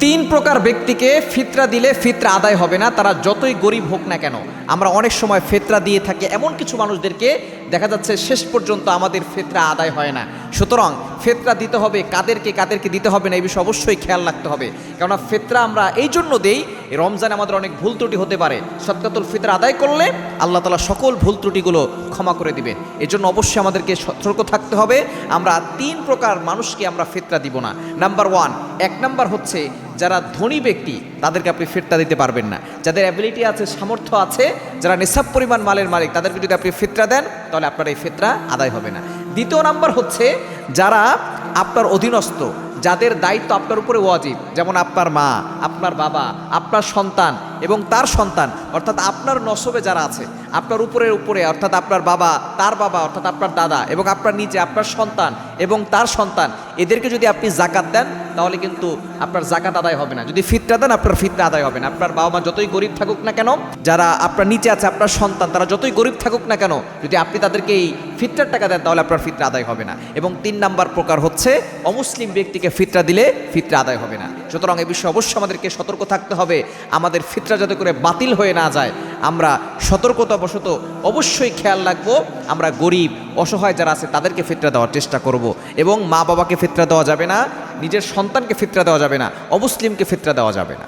তিন প্রকার ব্যক্তিকে ফিতরা দিলে ফিতরা আদায় হবে না, তারা যতই গরিব হোক না কেন। আমরা অনেক সময় ফিতরা দিয়ে থাকি এমন কিছু মানুষদেরকে, দেখা যাচ্ছে শেষ পর্যন্ত আমাদের ফিতরা আদায় হয় না। সুতরাং ফিতরা দিতে হবে কাদেরকে দিতে হবে না, এই বিষয়ে অবশ্যই খেয়াল রাখতে হবে। কেননা ফিতরা আমরা এই জন্য দেই, রমজানে আমাদের অনেক ভুল ত্রুটি হতে পারে। সদকাতুল ফিতরা আদায় করলে আল্লাহ তাআলা সকল ভুল ত্রুটিগুলো ক্ষমা করে দিবেন। এই জন্য অবশ্যই আমাদেরকে সতর্ক থাকতে হবে। আমরা তিন প্রকার মানুষকে আমরা ফিতরা দিব না। নাম্বার ওয়ান, এক নাম্বার হচ্ছে যারা ধনী ব্যক্তি, তাদেরকে আপনি ফিতরা দিতে পারবেন না। যাদের অ্যাবিলিটি আছে, সামর্থ্য আছে, যারা নিসাব পরিমাণ মালের মালিক, তাদেরকে যদি আপনি ফিতরা দেন তাহলে আপনার এই ফিতরা আদায় হবে না। দ্বিতীয় নাম্বার হচ্ছে যারা আপনার অধীনস্থ, যাদের দায়িত্ব আপনার উপরে ওয়াজিব, যেমন আপনার মা, আপনার বাবা, আপনার সন্তান এবং তার সন্তান, অর্থাৎ আপনার নসবে যারা আছে, আপনার উপরে অর্থাৎ আপনার বাবা, তার বাবা অর্থাৎ আপনার দাদা, এবং আপনার নিজে, আপনার সন্তান এবং তার সন্তান, এদেরকে যদি আপনি জাকাত দেন তাহলে কিন্তু আপনার জাকাত আদায় হবে না। যদি ফিতরা দেন আপনার ফিতরা আদায় হবে না। আপনার বাবা মা যতই গরিব থাকুক না কেন, যারা আপনার নিচে আছে, আপনার সন্তান, তারা যতই গরিব থাকুক না কেন, যদি আপনি তাদেরকে এই ফিতরার টাকা দেন তাহলে আপনার ফিতরা আদায় হবে না। এবং তিন নাম্বার প্রকার হচ্ছে অমুসলিম ব্যক্তিকে ফিতরা দিলে ফিতরা আদায় হবে না। সুতরাং এই বিষয়ে অবশ্যই আমাদেরকে সতর্ক থাকতে হবে, আমাদের ফিতরা যাতে করে বাতিল হয়ে না যায়। আমরা সতর্কতাবশত অবশ্যই খেয়াল রাখবো, আমরা গরিব অসহায় যারা আছে তাদেরকে ফিতরা দেওয়ার চেষ্টা করব। এবং মা বাবাকে ফিতরা দেওয়া যাবে না, নিজের সন্তানকে ফিতরা দেওয়া যাবে না, অমুসলিমকে ফিতরা দেওয়া যাবে না।